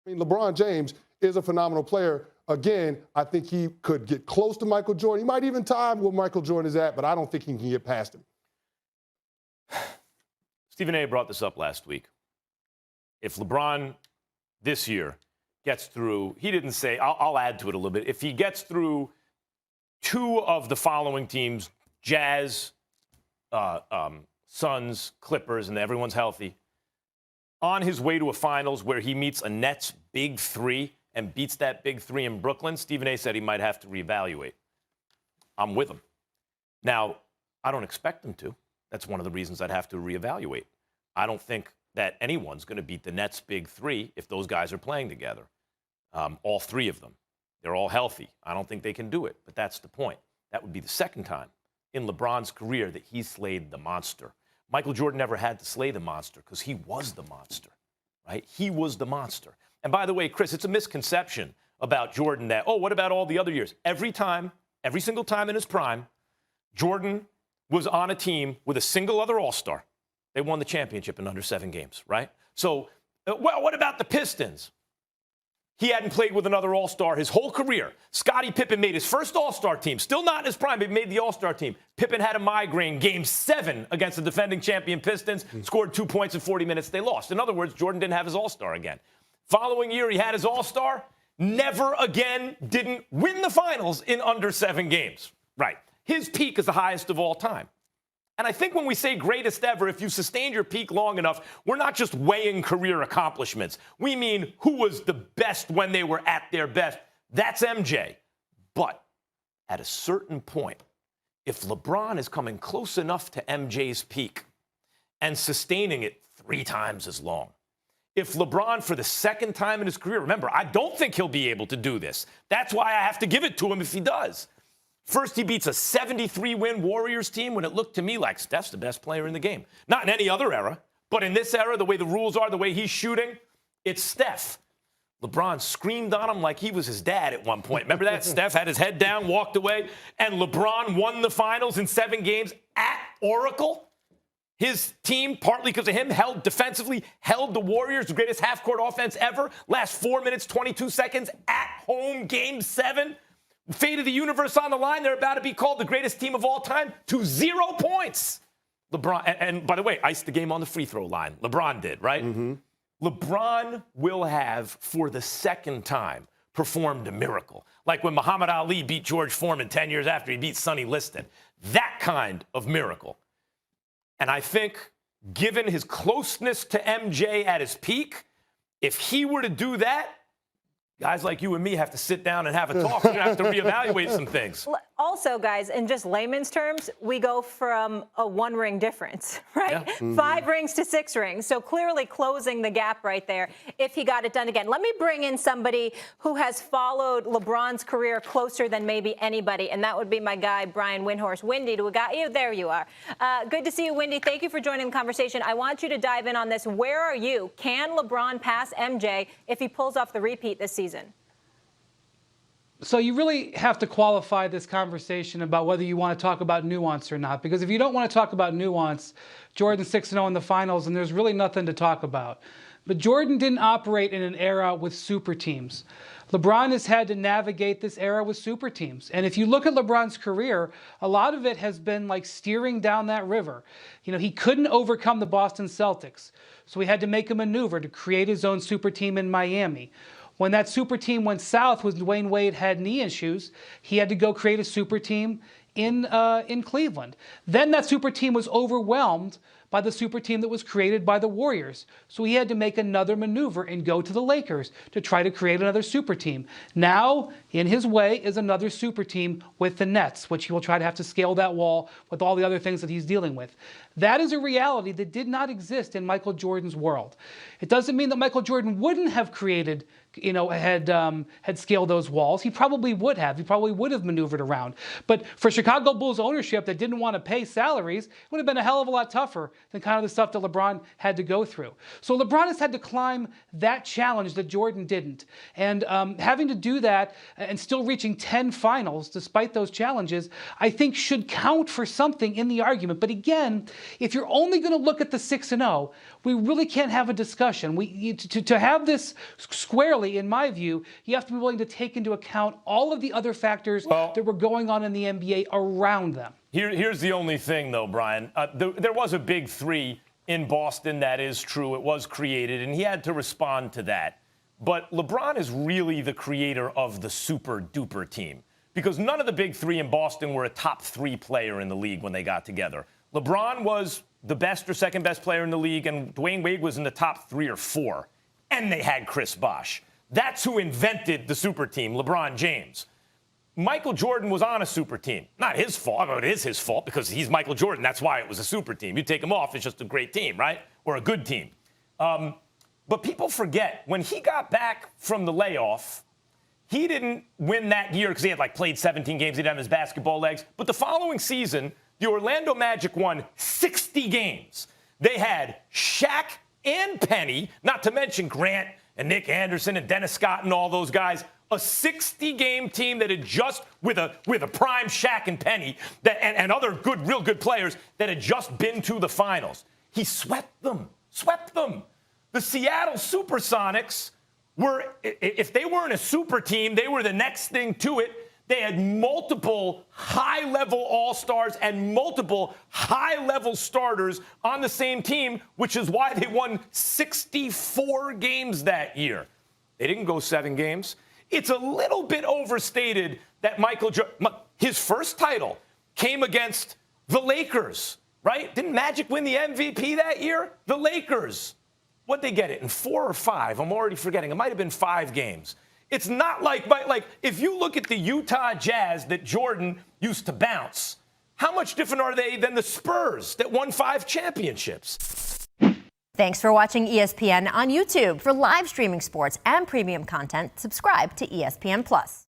I mean, LeBron James is a phenomenal player. Again, I think he could get close to Michael Jordan. He might even tie where Michael Jordan is at, but I don't think he can get past him. Stephen A. brought this up last week. If LeBron this year gets through, he didn't say, I'll add to it a little bit. If he gets through two of the following teams, Jazz, Suns, Clippers, and everyone's healthy, on his way to a finals where he meets a Nets big three and beats that big three in Brooklyn, Stephen A. said he might have to reevaluate. I'm with him. Now, I don't expect him to. That's one of the reasons I'd have to reevaluate. I don't think that anyone's going to beat the Nets big three if those guys are playing together. All three of them. They're all healthy. I don't think they can do it, but that's the point. That would be the second time in LeBron's career that he slayed the monster. Michael Jordan never had to slay the monster because he was the monster, right? He was the monster. And by the way, Chris, it's a misconception about Jordan that, what about all the other years? Every single time in his prime, Jordan was on a team with a single other all-star. They won the championship in under 7 games, right? So, what about the Pistons? He hadn't played with another all-star his whole career. Scottie Pippen made his first all-star team. Still not in his prime, but he made the all-star team. Pippen had a migraine game 7 against the defending champion Pistons, scored 2 points in 40 minutes. They lost. In other words, Jordan didn't have his all-star again. Following year, he had his all-star. Never again didn't win the finals in under 7 games. Right. His peak is the highest of all time. And I think when we say greatest ever, if you sustained your peak long enough, we're not just weighing career accomplishments. We mean who was the best when they were at their best. That's MJ. But at a certain point, if LeBron is coming close enough to MJ's peak and sustaining it 3 times as long, if LeBron, for the second time in his career, remember, I don't think he'll be able to do this. That's why I have to give it to him if he does. First, he beats a 73-win Warriors team when it looked to me like Steph's the best player in the game. Not in any other era, but in this era, the way the rules are, the way he's shooting, it's Steph. LeBron screamed on him like he was his dad at one point. Remember that? Steph had his head down, walked away, and LeBron won the finals in 7 games at Oracle. His team, partly because of him, held the Warriors, the greatest half-court offense ever. Last 4 minutes, 22 seconds at home, game 7. Fate of the universe on the line. They're about to be called the greatest team of all time to 0 points. LeBron, and by the way, iced the game on the free throw line. LeBron did, right? Mm-hmm. LeBron will have, for the second time, performed a miracle. Like when Muhammad Ali beat George Foreman 10 years after he beat Sonny Liston. That kind of miracle. And I think, given his closeness to MJ at his peak, if he were to do that, guys like you and me have to sit down and have a talk. We're going to have to reevaluate some things. Also, guys, in just layman's terms, we go from a 1-ring difference, right? Yeah. Mm-hmm. 5 rings to 6 rings. So clearly closing the gap right there if he got it done again. Let me bring in somebody who has followed LeBron's career closer than maybe anybody, and that would be my guy, Brian Windhorst. Windy, do we got you? There you are. Good to see you, Windy. Thank you for joining the conversation. I want you to dive in on this. Where are you? Can LeBron pass MJ if he pulls off the repeat this season? So you really have to qualify this conversation about whether you want to talk about nuance or not. Because if you don't want to talk about nuance, Jordan's 6-0 in the finals, and there's really nothing to talk about. But Jordan didn't operate in an era with super teams. LeBron has had to navigate this era with super teams. And if you look at LeBron's career, a lot of it has been like steering down that river. You know, he couldn't overcome the Boston Celtics, so he had to make a maneuver to create his own super team in Miami. When that super team went south when Dwayne Wade had knee issues, he had to go create a super team in Cleveland. Then that super team was overwhelmed by the super team that was created by the Warriors. So he had to make another maneuver and go to the Lakers to try to create another super team. Now, in his way, is another super team with the Nets, which he will try to have to scale that wall with all the other things that he's dealing with. That is a reality that did not exist in Michael Jordan's world. It doesn't mean that Michael Jordan wouldn't have created, had scaled those walls. He probably would have. He probably would have maneuvered around. But for Chicago Bulls ownership that didn't want to pay salaries, it would have been a hell of a lot tougher than kind of the stuff that LeBron had to go through. So LeBron has had to climb that challenge that Jordan didn't. And having to do that and still reaching 10 finals despite those challenges, I think should count for something in the argument. But again, if you're only going to look at the 6-0, we really can't have a discussion. To have this squarely, in my view, you have to be willing to take into account all of the other factors that were going on in the NBA around them. Here's the only thing, though, Brian. There was a big three in Boston. That is true. It was created, and he had to respond to that. But LeBron is really the creator of the super-duper team because none of the big three in Boston were a top 3 player in the league when they got together. LeBron was the best or second best player in the league, and Dwayne Wade was in the top 3 or 4. And they had Chris Bosh. That's who invented the super team, LeBron James. Michael Jordan was on a super team. Not his fault. It is his fault because he's Michael Jordan. That's why it was a super team. You take him off, it's just a great team, right? Or a good team. But people forget, when he got back from the layoff, he didn't win that year because he had played 17 games. He didn't have his basketball legs. But the following season, the Orlando Magic won 60 games. They had Shaq and Penny, not to mention Grant and Nick Anderson and Dennis Scott and all those guys. A 60-game team that had just, with a prime Shaq and Penny and other real good players that had just been to the finals. He swept them. The Seattle Supersonics were, if they weren't a super team, they were the next thing to it. They had multiple high-level all-stars and multiple high-level starters on the same team, which is why they won 64 games that year. They didn't go 7 games. It's a little bit overstated that Michael Jordan, his first title came against the Lakers, right? Didn't Magic win the MVP that year? The Lakers. What'd they get it in 4 or 5? I'm already forgetting. It might have been 5 games. It's not like if you look at the Utah Jazz that Jordan used to bounce, how much different are they than the Spurs that won 5 championships? Thanks for watching ESPN on YouTube. For live streaming sports and premium content, subscribe to ESPN Plus.